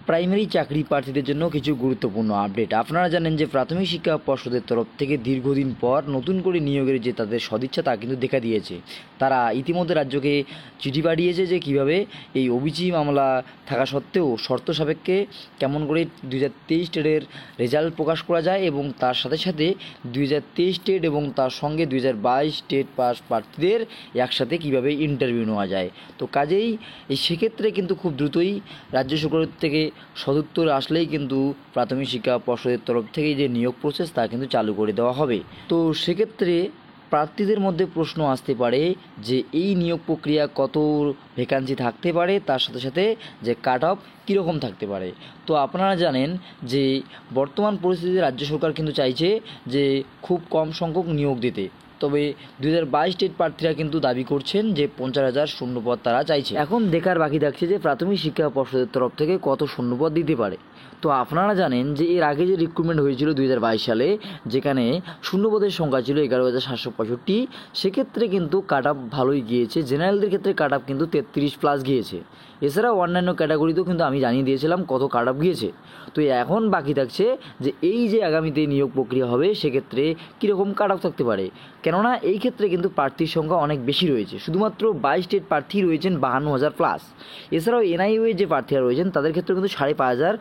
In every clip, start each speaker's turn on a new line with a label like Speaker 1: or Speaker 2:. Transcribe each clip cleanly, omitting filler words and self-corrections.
Speaker 1: Primary চাকরি প্রার্থীদের জন্য কিছু গুরুত্বপূর্ণ আপডেট। আপনারা জানেন যে প্রাথমিক শিক্ষা পর্ষদের তরফ থেকে দীর্ঘদিন পর নতুন করে নিয়োগের যে তাদের সদিচ্ছা তা কিন্তু দেখা দিয়েছে। তারা ইতিমধ্যে রাজ্যকে চিঠি পাঠিয়েছে যে কিভাবে এই ওবিসি মামলা থাকা সত্ত্বেও শর্ত সাপেক্ষে কেমন করে 2023 টেটের রেজাল্ট প্রকাশ করা যায় এবং তার সাথে সাথে 2023 টেট এবং তার সঙ্গে 2022 টেট পাস প্রার্থীদের একসাথে কিভাবে ইন্টারভিউ নেওয়া যায়। তো কাজেই সেক্ষেত্রে কিন্তু খুব দ্রুতই রাজ্য সরকার থেকে সদুত্তর আসলেই কিন্তু প্রাথমিক শিক্ষা পর্ষদের তরফ থেকে যে নিয়োগ প্রসেস তা কিন্তু চালু করে দেওয়া হবে। তো সেক্ষেত্রে প্রার্থীদের মধ্যে প্রশ্ন আসতে পারে যে এই নিয়োগ প্রক্রিয়া কত ভ্যাকান্সি থাকতে পারে, তার সাথে সাথে যে কাট অফ কীরকম থাকতে পারে। তো আপনারা জানেন যে বর্তমান পরিস্থিতিতে রাজ্য সরকার কিন্তু চাইছে যে খুব কম সংখ্যক নিয়োগ দিতে। তবে 2022 টেট প্রার্থীরা কিন্তু দাবি করছেন যে 50,000 শূন্যপদ তারা চাইছে। এখন দেখার বাকি থাকছে যে প্রাথমিক শিক্ষা পর্ষদের তরফ থেকে কত শূন্যপদ দিতে পারে। তো আপনারা জানেন যে এর আগে যে রিক্রুটমেন্ট হয়েছিল 2022 সালে, যেখানে শূন্যপদের সংখ্যা ছিল 11,765, সেক্ষেত্রে কিন্তু কাট অফ ভালোই গিয়েছে। জেনারেলদের ক্ষেত্রে কাট অফ কিন্তু 33+ গিয়েছে। এছাড়াও অন্যান্য ক্যাটাগরিতেও কিন্তু আমি জানিয়ে দিয়েছিলাম কত কাট অফ গিয়েছে। তো এখন বাকি থাকছে যে এই যে আগামীতে নিয়োগ প্রক্রিয়া হবে সেক্ষেত্রে কীরকম কাট অফ থাকতে পারে। কেননা এই ক্ষেত্রে কিন্তু প্রার্থীর সংখ্যা অনেক বেশি রয়েছে। শুধুমাত্র 22 স্টেট প্রার্থী রয়েছেন 52,000+। এছাড়াও এনআইইউ যে প্রার্থীরা রয়েছেন তাদের ক্ষেত্রে কিন্তু 5,500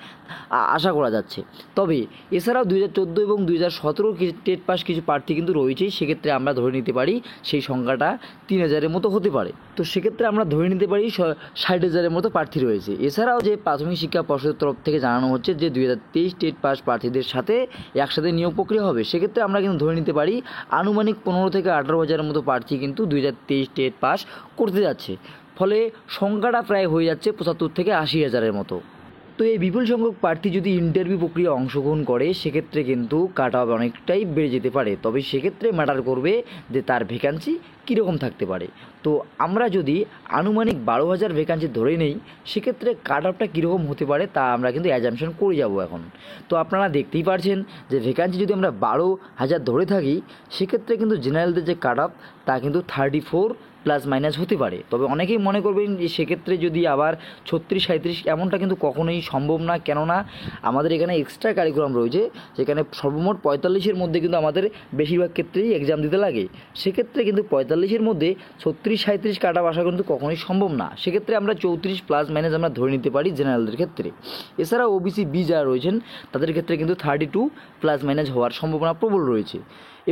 Speaker 1: আশা করা যাচ্ছে। তবে এছাড়াও 2014 এবং 2017 টেট পাস কিছু প্রার্থী কিন্তু রয়েছেই। সেক্ষেত্রে আমরা ধরে নিতে পারি সেই সংখ্যাটা 3,000-এর মতো হতে পারে। তো সেক্ষেত্রে আমরা ধরে নিতে পারি 60,000-এর মতো প্রার্থী রয়েছে। এছাড়াও যে প্রাথমিক শিক্ষা পর্ষদের তরফ থেকে জানানো হচ্ছে যে 2023 টেট পাস প্রার্থীদের সাথে একসাথে নিয়োগ প্রক্রিয়া হবে। সেক্ষেত্রে আমরা কিন্তু ধরে নিতে পারি আনুমানিক 15 থেকে 18,000-এর মতো প্রার্থী কিন্তু 2023 টেট পাস করতে যাচ্ছে। ফলে সংখ্যাটা প্রায় হয়ে যাচ্ছে 75 থেকে 80,000-এর মতো। তো এই বিপুল সংখ্যক প্রার্থী যদি ইন্টারভিউ প্রক্রিয়া অংশগ্রহণ করে সেক্ষেত্রে কিন্তু কাট অফ অনেকটাই বেড়ে যেতে পারে। তবে সেক্ষেত্রে ম্যাটার করবে যে তার ভ্যাকান্সি কীরকম থাকতে পারে। তো আমরা যদি আনুমানিক 12,000 ভ্যাকান্সি ধরে নেই সেক্ষেত্রে কাট অফটা কীরকম হতে পারে তা আমরা কিন্তু অ্যাজাম্পশন করে যাব এখন। তো আপনারা দেখতেই পারছেন যে ভ্যাকান্সি যদি আমরা 12,000 ধরে থাকি সেক্ষেত্রে কিন্তু জেনারেলদের যে কাট অফ তা কিন্তু 34+ হতে পারে। তবে অনেকেই মনে করবেন যে সেক্ষেত্রে যদি আবার 36-37 এমনটা কিন্তু কখনোই সম্ভব না। কেননা আমাদের এখানে এক্সট্রা কারিকুলাম রয়েছে, যেখানে সর্বমোট 45-এর মধ্যে কিন্তু আমাদের বেশিরভাগ ক্ষেত্রেই এক্সাম দিতে লাগে। সেক্ষেত্রে কিন্তু 45-এর মধ্যে 36-37 কাট অফ আসা কিন্তু কখনোই সম্ভব না। সেক্ষেত্রে আমরা 34+ আমরা ধরে নিতে পারি জেনারেলদের ক্ষেত্রে। এছাড়া ওবিসি বি যারা রয়েছেন তাদের ক্ষেত্রে কিন্তু 32+ হওয়ার সম্ভাবনা প্রবল রয়েছে।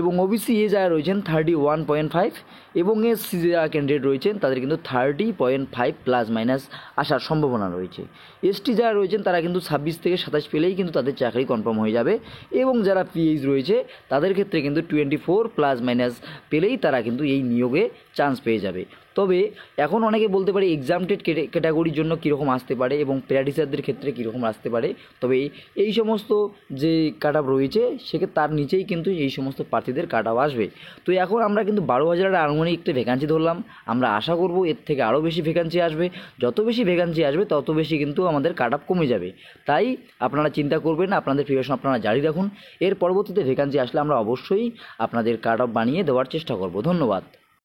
Speaker 1: এবং ওবিসি এ যারা রয়েছেন 31.5 এবং এসসি যারা ক্যান্ডিডেট রয়েছেন তাদের কিন্তু 30.5+ আসার সম্ভাবনা রয়েছে। এসটি যারা রয়েছেন তারা কিন্তু 26 থেকে 27 পেলেই কিন্তু তাদের চাকরি কনফার্ম হয়ে যাবে। এবং যারা পিএইচ রয়েছে তাদের ক্ষেত্রে কিন্তু 24+ পেলেই তারা কিন্তু এই নিয়োগে চান্স পেয়ে যাবে। তবে এখন অনেকে বলতে পারে এক্সাম টেট ক্যাটাগরির জন্য কীরকম আসতে পারে এবং প্যারাটিসারদের ক্ষেত্রে কীরকম আসতে পারে। তবে এই সমস্ত যে কাট অফ রয়েছে সেক্ষেত্রে তার নিচেই কিন্তু এই সমস্ত প্রার্থীদের কাট অফ আসবে। তো এখন আমরা কিন্তু 12,000 আনুমানিক একটা ভ্যাকান্সি ধরলাম। আমরা আশা করব এর থেকে আরও বেশি ভ্যাকান্সি আসবে। যত বেশি ভ্যাকান্সি আসবে তত বেশি কিন্তু আমাদের কাট অফ কমে যাবে। তাই আপনারা চিন্তা করবেন না, আপনাদের প্রিপারেশন আপনারা জারি রাখুন। এর পরবর্তীতে ভ্যাকান্সি আসলে আমরা অবশ্যই আপনাদের কাট অফ বানিয়ে দেওয়ার চেষ্টা করব। ধন্যবাদ।